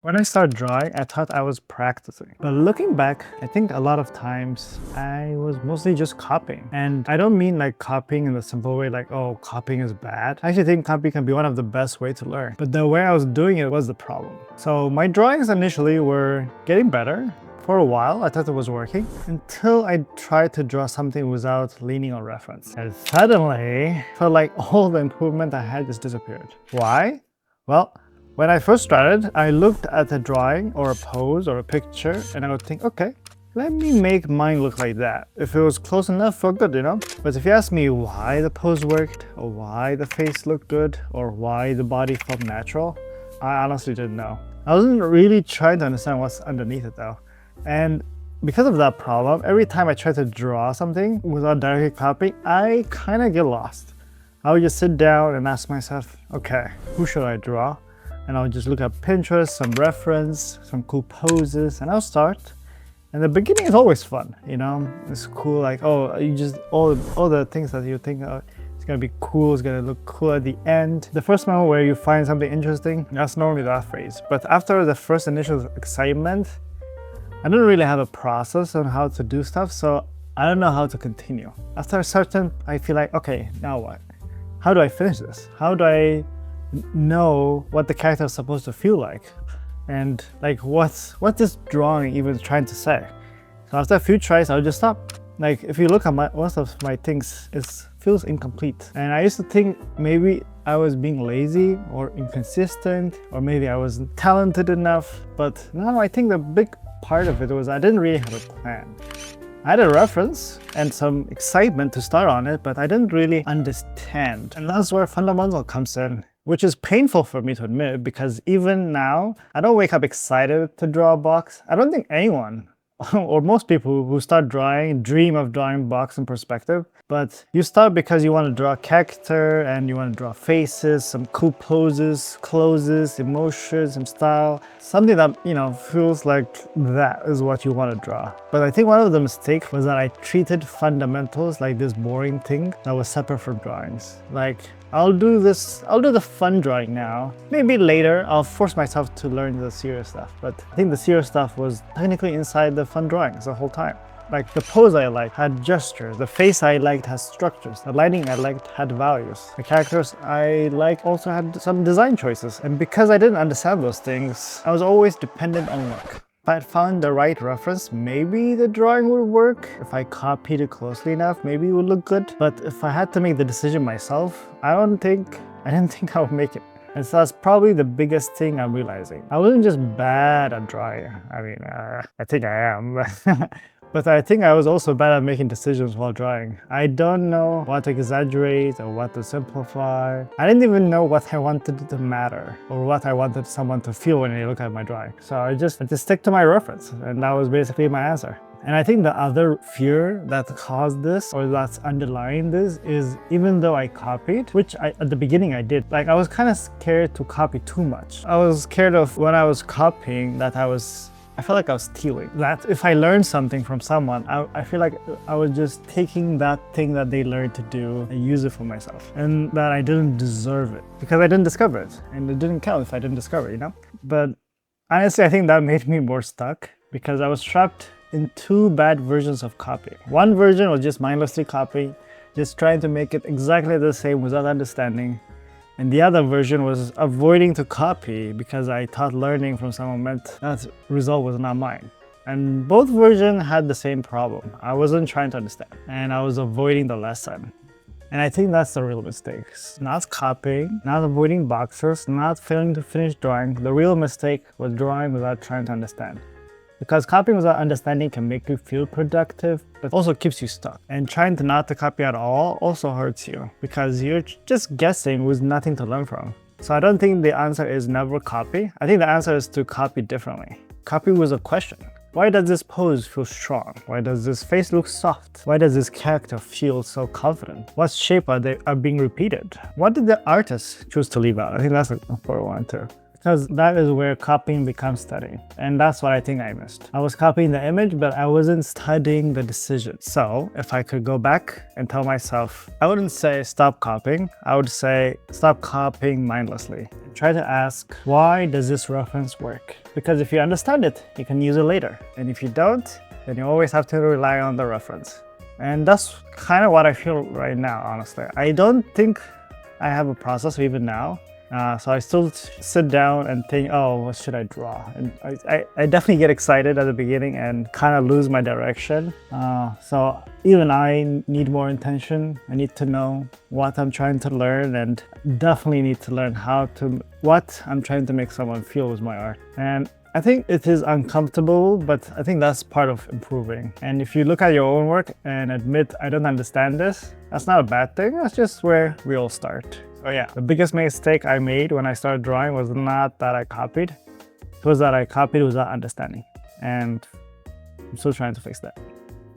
When I started drawing, I thought I was practicing. But looking back, I think a lot of times I was mostly just copying. And I don't mean like copying in the simple way like, oh, copying is bad. I actually think copying can be one of the best ways to learn. But the way I was doing it was the problem. So my drawings initially were getting better. For a while, I thought it was working until I tried to draw something without leaning on reference. And suddenly, felt like all the improvement I had just disappeared. Why? Well, when I first started, I looked at a drawing or a pose or a picture and I would think, okay, let me make mine look like that. If it was close enough, felt good, you know? But if you ask me why the pose worked, or why the face looked good, or why the body felt natural, I honestly didn't know. I wasn't really trying to understand what's underneath it though. And because of that problem, every time I try to draw something without directly copying, I kind of get lost. I would just sit down and ask myself, okay, who should I draw? And I'll just look at Pinterest, some reference, some cool poses, and I'll start. And the beginning is always fun, you know? It's cool, like, oh, you just, all the things that you think it's gonna be cool, it's gonna look cool at the end. The first moment where you find something interesting, that's normally that phrase. But after the first initial excitement, I don't really have a process on how to do stuff, so I don't know how to continue. After a certain, I feel like, okay, now what? How do I finish this? How do I know what the character is supposed to feel like? And like, what this drawing even trying to say? So after a few tries, I'll just stop. Like, if you look at most of my things, it feels incomplete. And I used to think maybe I was being lazy or inconsistent, or maybe I wasn't talented enough. But now I think the big part of it was I didn't really have a plan. I had a reference and some excitement to start on it, but I didn't really understand. And that's where fundamental comes in, which is painful for me to admit, because even now, I don't wake up excited to draw a box. I don't think anyone or most people who start drawing dream of drawing box in perspective, but you start because you want to draw a character and you want to draw faces, some cool poses, closes, emotions, some style, something that, you know, feels like that is what you want to draw. But I think one of the mistakes was that I treated fundamentals like this boring thing that was separate from drawings. Like, I'll do the fun drawing now. Maybe later I'll force myself to learn the serious stuff, but I think the serious stuff was technically inside the fun drawings the whole time. Like, the pose I liked had gestures, the face I liked has structures, the lighting I liked had values, the characters I liked also had some design choices. And because I didn't understand those things, I was always dependent on luck. If I had found the right reference, maybe the drawing would work. If I copied it closely enough, maybe it would look good. But if I had to make the decision myself, I didn't think I would make it. And so that's probably the biggest thing I'm realizing. I wasn't just bad at drawing. I mean, I think I am. But I think I was also bad at making decisions while drawing. I don't know what to exaggerate or what to simplify. I didn't even know what I wanted to matter or what I wanted someone to feel when they look at my drawing. So I just stick to my reference, and that was basically my answer. And I think the other fear that caused this, or that's underlying this, is even though I copied, which at the beginning I did, like, I was kind of scared to copy too much. I was scared of when I was copying that I felt like I was stealing. That if I learned something from someone, I feel like I was just taking that thing that they learned to do and use it for myself. And that I didn't deserve it because I didn't discover it. And it didn't count if I didn't discover it, you know? But honestly, I think that made me more stuck because I was trapped in two bad versions of copying. One version was just mindlessly copying, just trying to make it exactly the same without understanding. And the other version was avoiding to copy because I thought learning from someone meant that result was not mine. And both versions had the same problem. I wasn't trying to understand and I was avoiding the lesson. And I think that's the real mistake. Not copying, not avoiding boxes, not failing to finish drawing. The real mistake was drawing without trying to understand. Because copying without understanding can make you feel productive, but also keeps you stuck. And trying to not to copy at all also hurts you because you're just guessing with nothing to learn from. So I don't think the answer is never copy. I think the answer is to copy differently. Copy with a question. Why does this pose feel strong? Why does this face look soft? Why does this character feel so confident? What shape are being repeated? What did the artist choose to leave out? I think that's an important one too. because that is where copying becomes studying. And that's what I think I missed. I was copying the image, but I wasn't studying the decision. So if I could go back and tell myself, I wouldn't say stop copying. I would say stop copying mindlessly. Try to ask, why does this reference work? Because if you understand it, you can use it later. And if you don't, then you always have to rely on the reference. And that's kind of what I feel right now, honestly. I don't think I have a process even now. So I still sit down and think, oh, what should I draw? And I definitely get excited at the beginning and kind of lose my direction. So even I need more intention. I need to know what I'm trying to learn, and definitely need to learn what I'm trying to make someone feel with my art. And I think it is uncomfortable, but I think that's part of improving. And if you look at your own work and admit, I don't understand this, that's not a bad thing. That's just where we all start. So yeah, the biggest mistake I made when I started drawing was not that I copied. It was that I copied without understanding. And I'm still trying to fix that.